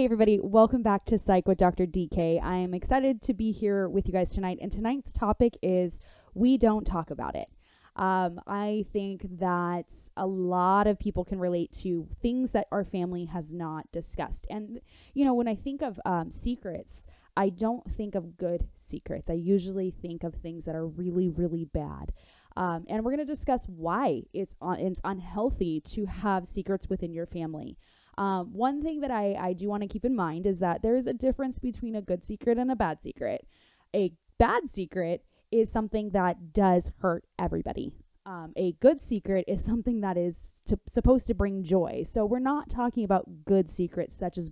Hey everybody, welcome back to Psych with Dr. DK. I am excited to be here with you guys tonight, and tonight's topic is we don't talk about it. I think that a lot of people can relate to things that our family has not discussed. And, when I think of secrets, I don't think of good secrets. I usually think of things that are really, really bad. And we're going to discuss why it's unhealthy to have secrets within your family. One thing that I do want to keep in mind is that there is a difference between a good secret and a bad secret. A bad secret is something that does hurt everybody. A good secret is something that is supposed to bring joy. So we're not talking about good secrets such as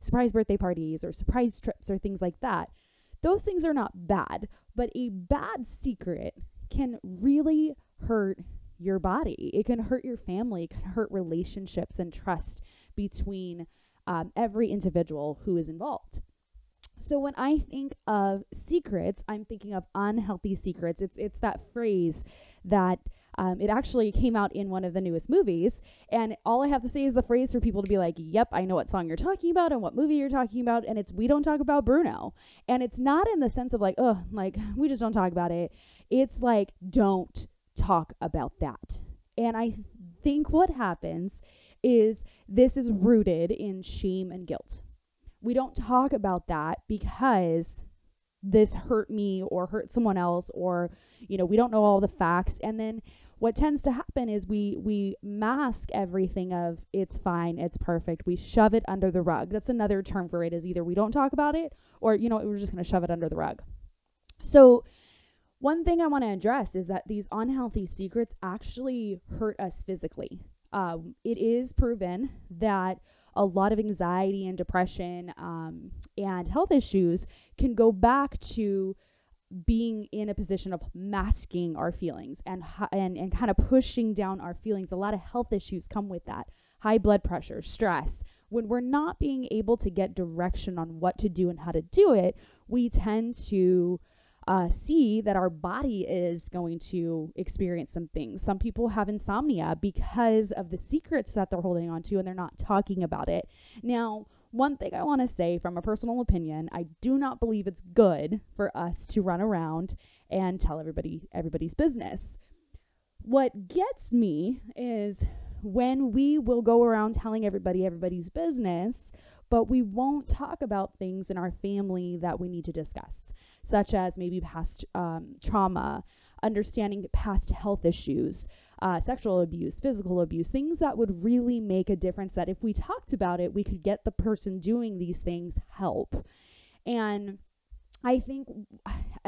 surprise birthday parties or surprise trips or things like that. Those things are not bad, but a bad secret can really hurt your body. It can hurt your family. It can hurt relationships and trust between every individual who is involved. So when I think of secrets, I'm thinking of unhealthy secrets. It's that phrase that it actually came out in one of the newest movies, and all I have to say is the phrase for people to be like, yep, I know what song you're talking about and what movie you're talking about, and it's we don't talk about Bruno. And it's not in the sense of like, oh, like we just don't talk about it. It's like, don't talk about that. And I think what happens is this is rooted in shame and guilt. We don't talk about that because this hurt me or hurt someone else, or we don't know all the facts. And then what tends to happen is we mask everything of it's fine, it's perfect. We shove it under the rug. That's another term for it, is either we don't talk about it or we're just going to shove it under the rug. So one thing I want to address is that these unhealthy secrets actually hurt us physically. It is proven that a lot of anxiety and depression and health issues can go back to being in a position of masking our feelings and kind of pushing down our feelings. A lot of health issues come with that. High blood pressure, stress. When we're not being able to get direction on what to do and how to do it, we tend to see that our body is going to experience some things. Some people have insomnia because of the secrets that they're holding on to and they're not talking about it. Now, one thing I want to say from a personal opinion, I do not believe it's good for us to run around and tell everybody's business. What gets me is when we will go around telling everybody's business, but we won't talk about things in our family that we need to discuss, such as maybe past trauma, understanding past health issues, sexual abuse, physical abuse, things that would really make a difference, that if we talked about it, we could get the person doing these things help. And I think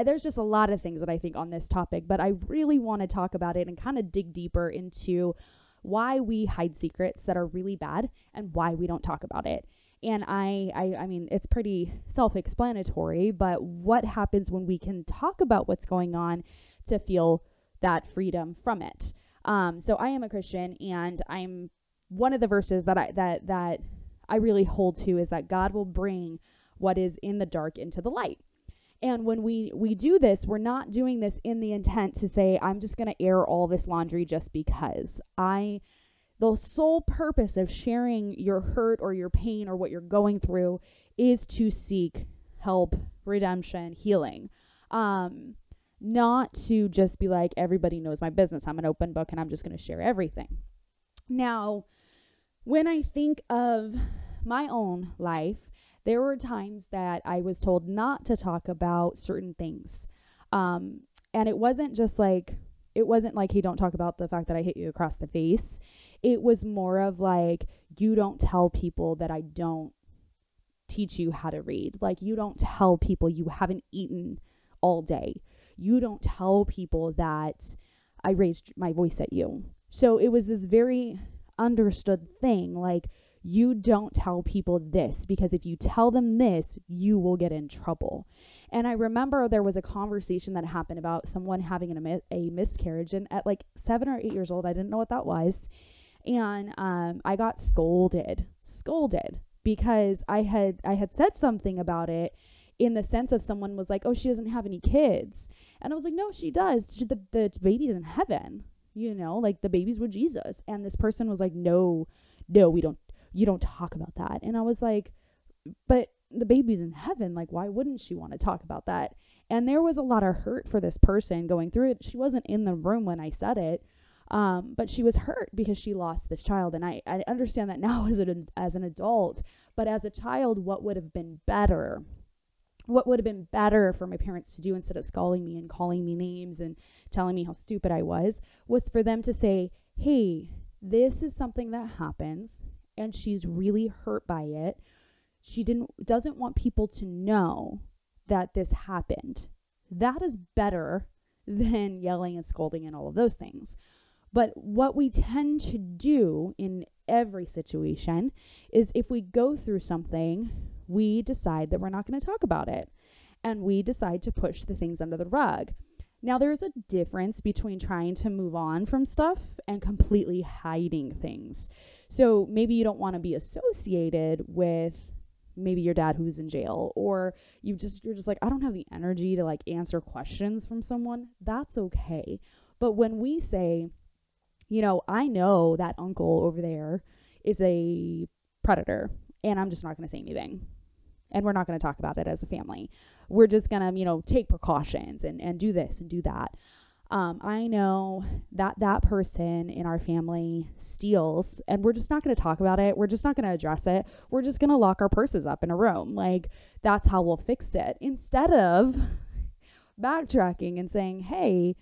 there's just a lot of things that I think on this topic, but I really want to talk about it and kind of dig deeper into why we hide secrets that are really bad and why we don't talk about it. And I mean, it's pretty self-explanatory, but what happens when we can talk about what's going on to feel that freedom from it? So I am a Christian, and I'm one of the verses that I really hold to is that God will bring what is in the dark into the light. And when we do this, we're not doing this in the intent to say, I'm just going to air all this laundry just because. The sole purpose of sharing your hurt or your pain or what you're going through is to seek help, redemption, healing. Not to just be like, everybody knows my business. I'm an open book and I'm just going to share everything. Now, when I think of my own life, there were times that I was told not to talk about certain things. And it wasn't like, hey, don't talk about the fact that I hit you across the face. It was more of like, you don't tell people that I don't teach you how to read. Like, you don't tell people you haven't eaten all day. You don't tell people that I raised my voice at you. So it was this very understood thing. Like, you don't tell people this, because if you tell them this, you will get in trouble. And I remember there was a conversation that happened about someone having a miscarriage. And at like 7 or 8 years old, I didn't know what that was. And I got scolded because I had said something about it in the sense of someone was like, oh, she doesn't have any kids. And I was like, no, she does. The baby's in heaven, like the baby's with Jesus. And this person was like, no, you don't talk about that. And I was like, but the baby's in heaven. Like, why wouldn't she want to talk about that? And there was a lot of hurt for this person going through it. She wasn't in the room when I said it, but she was hurt because she lost this child. And I understand that now as an adult, but as a child, what would have been better? What would have been better for my parents to do, instead of scolding me and calling me names and telling me how stupid I was for them to say, hey, this is something that happens and she's really hurt by it. She doesn't want people to know that this happened. That is better than yelling and scolding and all of those things. But what we tend to do in every situation is, if we go through something, we decide that we're not going to talk about it. And we decide to push the things under the rug. Now, there's a difference between trying to move on from stuff and completely hiding things. So maybe you don't want to be associated with maybe your dad who's in jail, or you're just like, I don't have the energy to like answer questions from someone. That's okay. But when we say, I know that uncle over there is a predator, and I'm just not going to say anything. And we're not going to talk about it as a family. We're just going to, take precautions and do this and do that. I know that person in our family steals, and we're just not going to talk about it. We're just not going to address it. We're just going to lock our purses up in a room. Like, that's how we'll fix it. Instead of backtracking and saying, hey,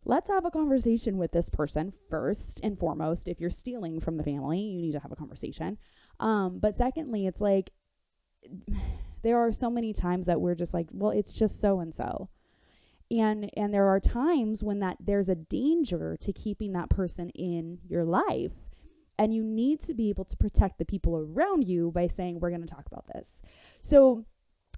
let's have a conversation with this person first and foremost. If you're stealing from the family, you need to have a conversation. But secondly, it's like, there are so many times that we're just like, well, it's just so-and-so. And there are times when there's a danger to keeping that person in your life. And you need to be able to protect the people around you by saying, we're going to talk about this. So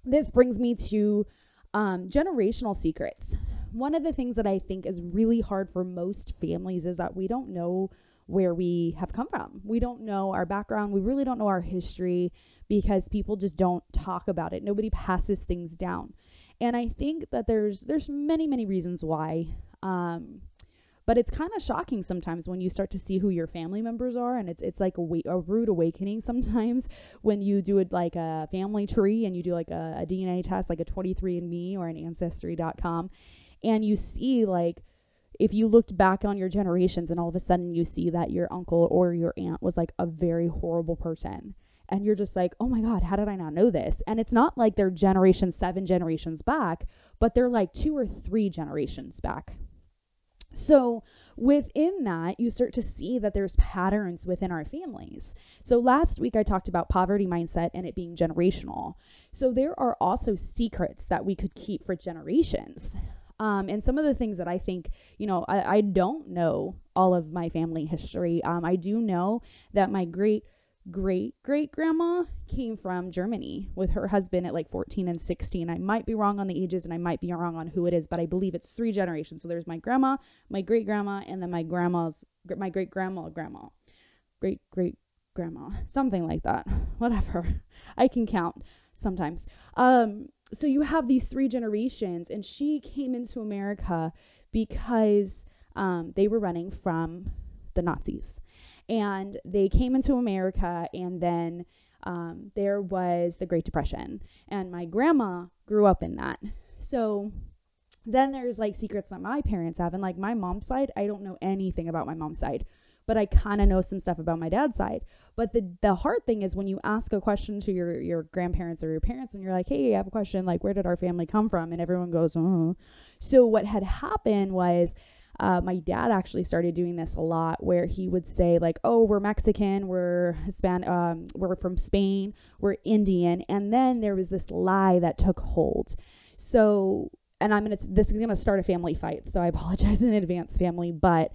this brings me to generational secrets. One of the things that I think is really hard for most families is that we don't know where we have come from. We don't know our background. We really don't know our history, because people just don't talk about it. Nobody passes things down. And I think that there's many, many reasons why. But it's kind of shocking sometimes when you start to see who your family members are. And it's like a rude awakening sometimes when you do it like a family tree, and you do like a DNA test, like a 23andMe or an Ancestry.com. And you see, like, if you looked back on your generations and all of a sudden you see that your uncle or your aunt was like a very horrible person. And you're just like, oh my God, how did I not know this? And it's not like they're 7 generations back, but they're like 2 or 3 generations back. So within that, you start to see that there's patterns within our families. So last week I talked about poverty mindset and it being generational. So there are also secrets that we could keep for generations. And some of the things that I think, I don't know all of my family history. I do know that my great-great-great-grandma came from Germany with her husband at like 14 and 16. I might be wrong on the ages and I might be wrong on who it is, but I believe it's 3 generations. So there's my grandma, my great-grandma, and then my great-grandma, great-great-grandma, something like that. Whatever. I can count sometimes. So you have these 3 generations, and she came into America because they were running from the Nazis. And they came into America, and then there was the Great Depression. And my grandma grew up in that. So then there's like secrets that my parents have. And like my mom's side, I don't know anything about my mom's side, but I kind of know some stuff about my dad's side. But the hard thing is when you ask a question to your grandparents or your parents, and you're like, hey, I have a question, like, where did our family come from? And everyone goes, oh. So what had happened was, my dad actually started doing this a lot, where he would say like, oh, we're Mexican, we're Hispanic, we're from Spain, we're Indian. And then there was this lie that took hold. So, and this is going to start a family fight. So I apologize in advance, family, but,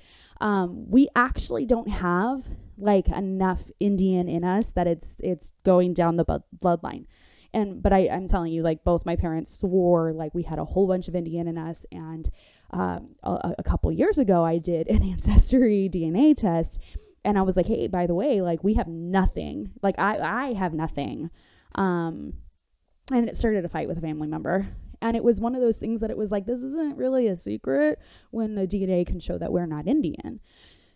we actually don't have like enough Indian in us that it's going down the bloodline. But I'm telling you, like, both my parents swore like we had a whole bunch of Indian in us. And a couple years ago, I did an Ancestry DNA test, and I was like, hey, by the way, like, we have nothing. Like, I have nothing. And it started a fight with a family member. And it was one of those things that it was like, this isn't really a secret when the DNA can show that we're not Indian.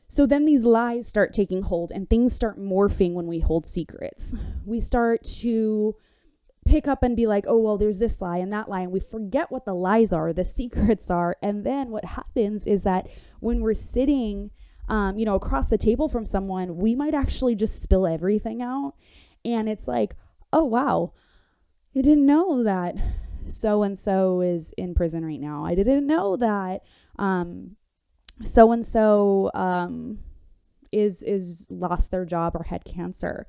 So then these lies start taking hold, and things start morphing when we hold secrets. We start to pick up and be like, oh, well, there's this lie and that lie. And we forget what the lies are, the secrets are. And then what happens is that when we're sitting, across the table from someone, we might actually just spill everything out. And it's like, oh, wow, I didn't know that so-and-so is in prison right now. I didn't know that so-and-so is lost their job or had cancer.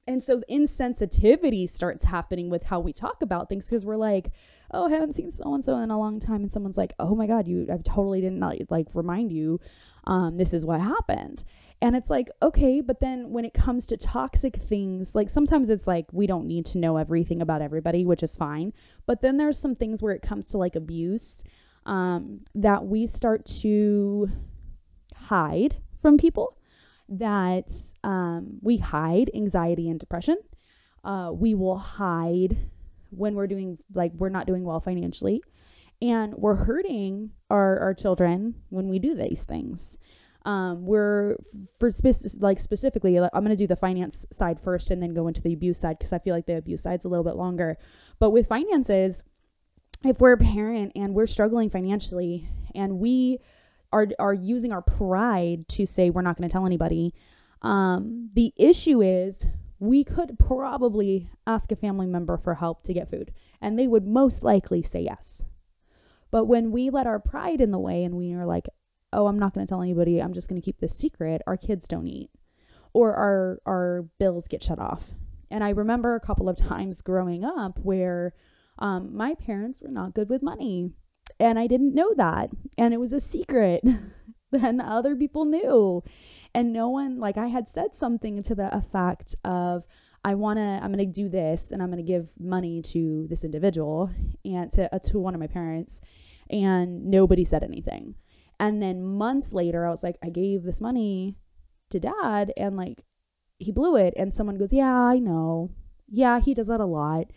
And so insensitivity starts happening with how we talk about things, because we're like, oh, I haven't seen so-and-so in a long time. And someone's like, oh my God, I totally did not remind you, this is what happened. And it's like, okay, but then when it comes to toxic things, like sometimes it's like, we don't need to know everything about everybody, which is fine. But then there's some things where it comes to like abuse, that we start to hide from people, that we hide anxiety and depression. We will hide when we're not doing well financially, and we're hurting our children when we do these things. Specifically, I'm going to do the finance side first and then go into the abuse side, because I feel like the abuse side's a little bit longer. But with finances, if we're a parent and we're struggling financially and we are using our pride to say we're not going to tell anybody, the issue is we could probably ask a family member for help to get food, and they would most likely say yes. But when we let our pride in the way and we are like, oh, I'm not going to tell anybody, I'm just going to keep this secret, our kids don't eat, or our bills get shut off. And I remember a couple of times growing up where my parents were not good with money, and I didn't know that, and it was a secret. Then other people knew, and no one, like, I had said something to the effect of, I'm going to do this, and I'm going to give money to this individual and to one of my parents, and nobody said anything. And then months later, I was like, I gave this money to Dad, and like, he blew it. And someone goes, yeah, I know. Yeah, he does that a lot.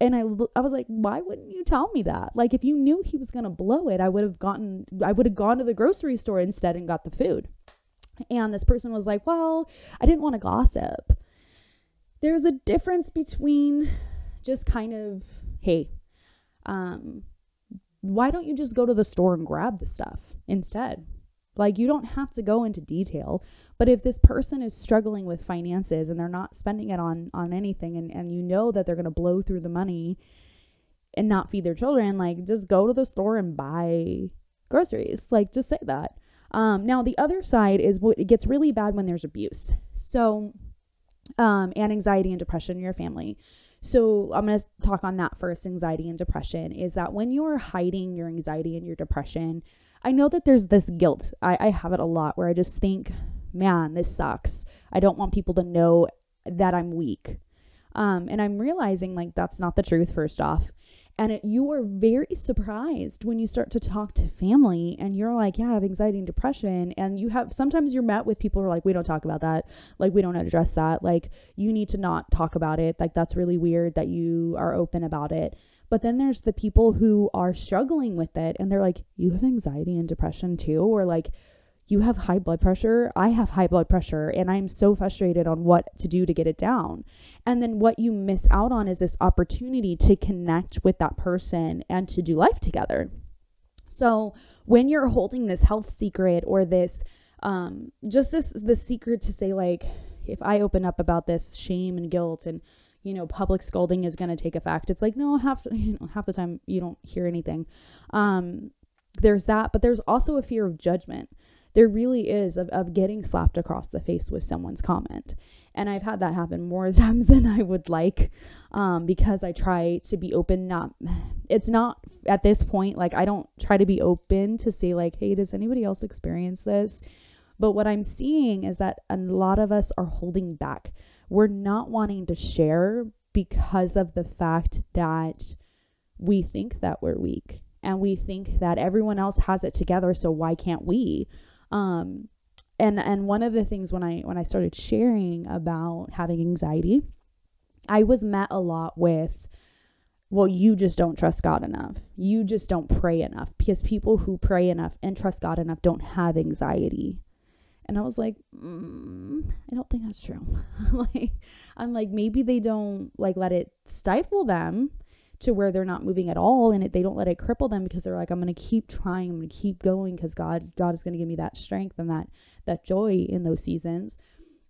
And I was like, why wouldn't you tell me that? Like, if you knew he was going to blow it, I would have gone to the grocery store instead and got the food. And this person was like, well, I didn't want to gossip. There's a difference between just kind of, hey, why don't you just go to the store and grab the stuff instead? Like, you don't have to go into detail. But if this person is struggling with finances and they're not spending it on anything, and you know that they're going to blow through the money and not feed their children, like, just go to the store and buy groceries. Like, just say that. Now, the other side is it gets really bad when there's abuse. So, and anxiety and depression in your family. So I'm going to talk on that first. Anxiety and depression is that when you're hiding your anxiety and your depression, I know that there's this guilt. I have it a lot where I just think, man, this sucks. I don't want people to know that I'm weak. And I'm realizing, like, that's not the truth, first off. And you are very surprised when you start to talk to family and you're like, yeah, I have anxiety and depression. And sometimes you're met with people who are like, we don't talk about that. Like, we don't address that. Like, you need to not talk about it. Like, that's really weird that you are open about it. But then there's the people who are struggling with it and they're like, you have anxiety and depression too? Or like, you have high blood pressure. I have high blood pressure and I'm so frustrated on what to do to get it down. And then what you miss out on is this opportunity to connect with that person and to do life together. So when you're holding this health secret or this, this secret to say, like, if I open up about this, shame and guilt and, public scolding is going to take effect. It's like, no, half the time you don't hear anything. There's that, but there's also a fear of judgment. There really is of getting slapped across the face with someone's comment. And I've had that happen more times than I would like, because I try to be open. It's not at this point, like, I don't try to be open to say, like, hey, does anybody else experience this? But what I'm seeing is that a lot of us are holding back. We're not wanting to share because of the fact that we think that we're weak and we think that everyone else has it together. So why can't we? And one of the things when I started sharing about having anxiety, I was met a lot with, well, you just don't trust God enough. You just don't pray enough, because people who pray enough and trust God enough don't have anxiety. And I was like, I don't think that's true. I'm like, maybe they don't like let it stifle them to where they're not moving at all, and they don't let it cripple them, because they're like, I'm going to keep trying, I'm going to keep going, because God is going to give me that strength and that joy in those seasons.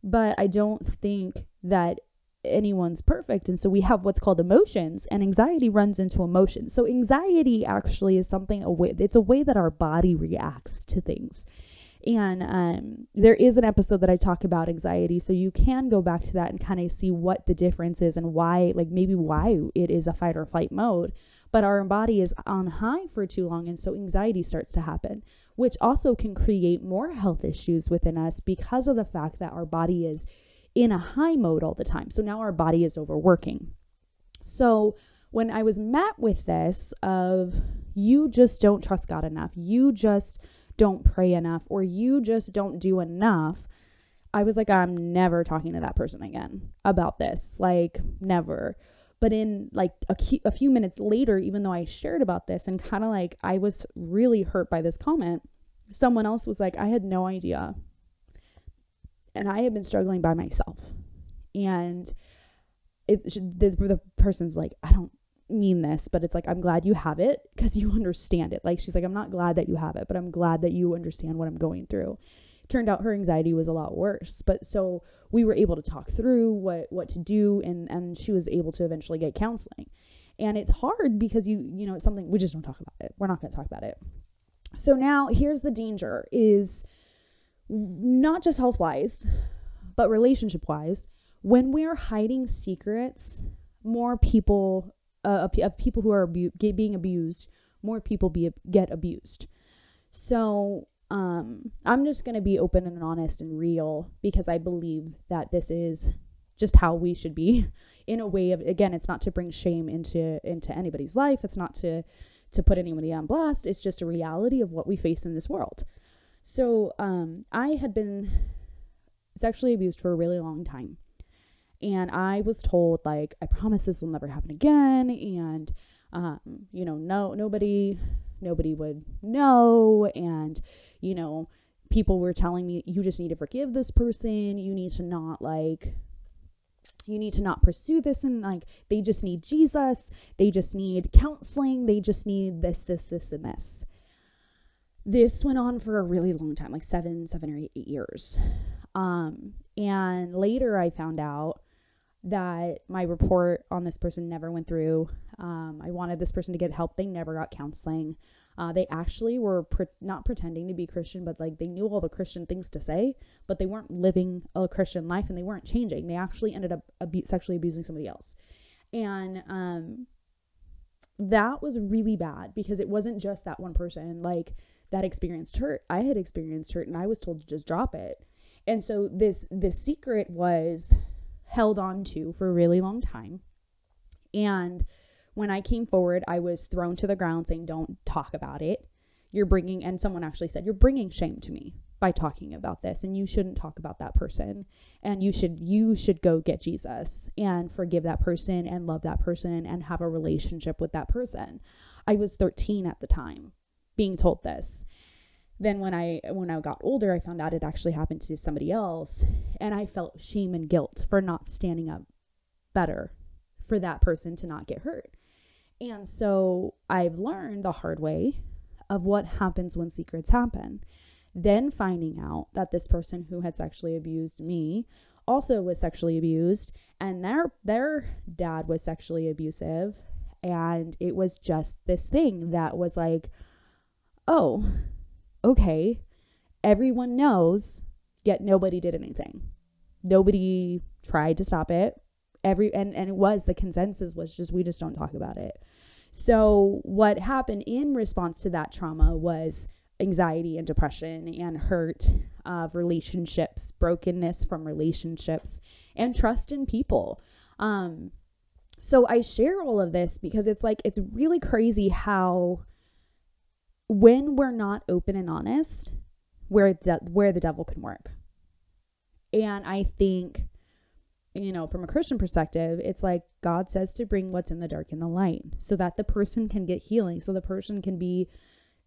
But I don't think that anyone's perfect. And so we have what's called emotions, and anxiety runs into emotions. So anxiety actually is it's a way that our body reacts to things. And there is an episode that I talk about anxiety, so you can go back to that and kind of see what the difference is and why, like maybe why it is a fight or flight mode. But our body is on high for too long, and so anxiety starts to happen, which also can create more health issues within us because of the fact that our body is in a high mode all the time. So now our body is overworking. So when I was met with this of, you just don't trust God enough, you just don't pray enough, or you just don't do enough, I was like, I'm never talking to that person again about this, like never. But in like a few minutes later, even though I shared about this and kind of like I was really hurt by this comment, someone else was like, I had no idea, and I have been struggling by myself. And the person's like, I don't mean this, but it's like, I'm glad you have it because you understand it. Like, she's like, I'm not glad that you have it, but I'm glad that you understand what I'm going through. Turned out her anxiety was a lot worse, but so we were able to talk through what to do, and she was able to eventually get counseling. And it's hard because you know it's something we just don't talk about it. We're not going to talk about it. So now here's the danger, is not just health wise, but relationship wise. When we're hiding secrets, more people of people who are being abused, more people get abused. So I'm just going to be open and honest and real, because I believe that this is just how we should be, in a way of, again, it's not to bring shame into anybody's life. It's not to put anybody on blast. It's just a reality of what we face in this world. So I had been sexually abused for a really long time. And I was told, like, I promise this will never happen again. And, nobody would know. And, people were telling me, you just need to forgive this person. You need to not pursue this. And like, they just need Jesus. They just need counseling. They just need this, and this. This went on for a really long time, like 7 or 8 years. And later I found out that my report on this person never went through. I wanted this person to get help. They never got counseling. They actually were not pretending to be Christian, but like they knew all the Christian things to say, but they weren't living a Christian life, and they weren't changing. They actually ended up sexually abusing somebody else. And that was really bad, because it wasn't just that one person like that experienced hurt. I had experienced hurt, and I was told to just drop it. And so this secret was held on to for a really long time. And when I came forward, I was thrown to the ground saying, don't talk about it. And someone actually said, you're bringing shame to me by talking about this, and you shouldn't talk about that person. And you should go get Jesus and forgive that person and love that person and have a relationship with that person. I was 13 at the time being told this. Then when I got older, I found out it actually happened to somebody else, and I felt shame and guilt for not standing up better for that person to not get hurt. And so I've learned the hard way of what happens when secrets happen. Then finding out that this person who had sexually abused me also was sexually abused, and their dad was sexually abusive, and it was just this thing that was like, oh, okay, everyone knows, yet nobody did anything. Nobody tried to stop it. And it was, the consensus was just, we just don't talk about it. So what happened in response to that trauma was anxiety and depression and hurt of relationships, brokenness from relationships, and trust in people. So I share all of this because it's really crazy how when we're not open and honest, where the devil can work. And I think, from a Christian perspective, it's like God says to bring what's in the dark in the light, so that the person can get healing, so the person can be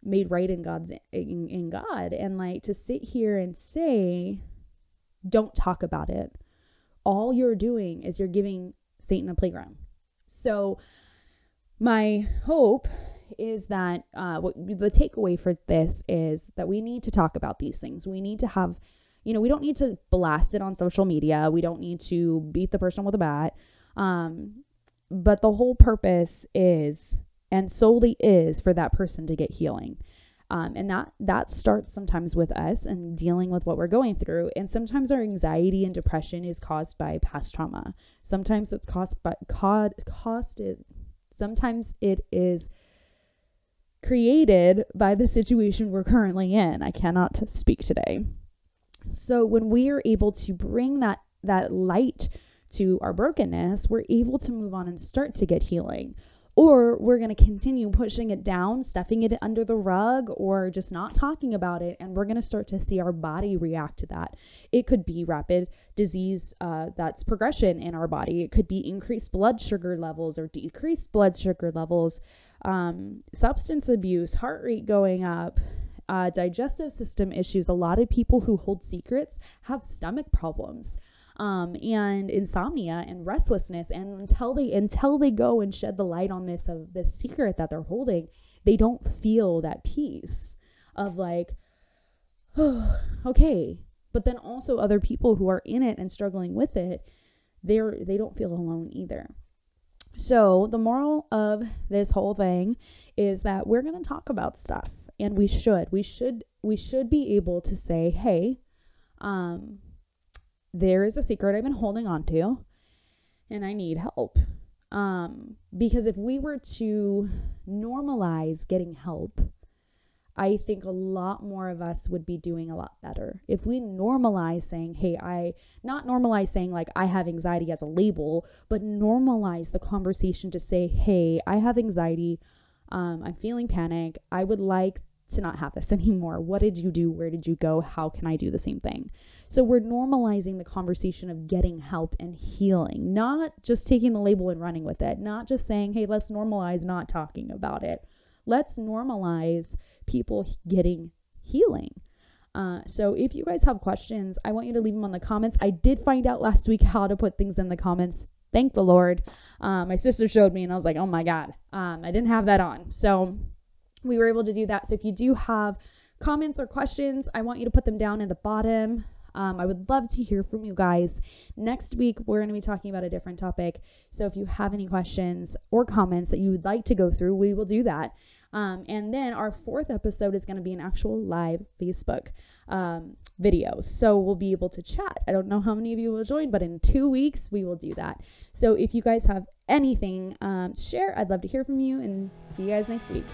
made right in in God. And like to sit here and say, don't talk about it, all you're doing is you're giving Satan a playground. So my hope is that the takeaway for this is that we need to talk about these things. We need to have, we don't need to blast it on social media. We don't need to beat the person with a bat. But the whole purpose is, and solely is, for that person to get healing. And that starts sometimes with us and dealing with what we're going through. And sometimes our anxiety and depression is caused by past trauma. Sometimes it's sometimes it is created by the situation we're currently in. I cannot speak today. So when we are able to bring that light to our brokenness, we're able to move on and start to get healing. Or we're going to continue pushing it down, stuffing it under the rug, or just not talking about it. And we're going to start to see our body react to that. It could be rapid disease, that's progression in our body. It could be increased blood sugar levels or decreased blood sugar levels, substance abuse, heart rate going up, digestive system issues. A lot of people who hold secrets have stomach problems. And insomnia and restlessness. And until they go and shed the light on this secret that they're holding, they don't feel that peace of like, oh, okay. But then also other people who are in it and struggling with it, they don't feel alone either. So the moral of this whole thing is that we're going to talk about stuff, and we should be able to say, hey, there is a secret I've been holding on to and I need help. Because if we were to normalize getting help, I think a lot more of us would be doing a lot better. If we normalize saying, hey, not normalize saying like I have anxiety as a label, but normalize the conversation to say, hey, I have anxiety. I'm feeling panic. I would like to not have this anymore. What did you do? Where did you go? How can I do the same thing? So we're normalizing the conversation of getting help and healing, not just taking the label and running with it, not just saying, hey, let's normalize not talking about it. Let's normalize people getting healing. So if you guys have questions, I want you to leave them on the comments. I did find out last week how to put things in the comments. Thank the Lord. My sister showed me and I was like, oh my God, I didn't have that on. So we were able to do that. So if you do have comments or questions, I want you to put them down in the bottom. I would love to hear from you guys. Next week, we're going to be talking about a different topic. So if you have any questions or comments that you would like to go through, we will do that. And then our 4th episode is going to be an actual live Facebook video. So we'll be able to chat. I don't know how many of you will join, but in 2 weeks, we will do that. So if you guys have anything to share, I'd love to hear from you, and see you guys next week.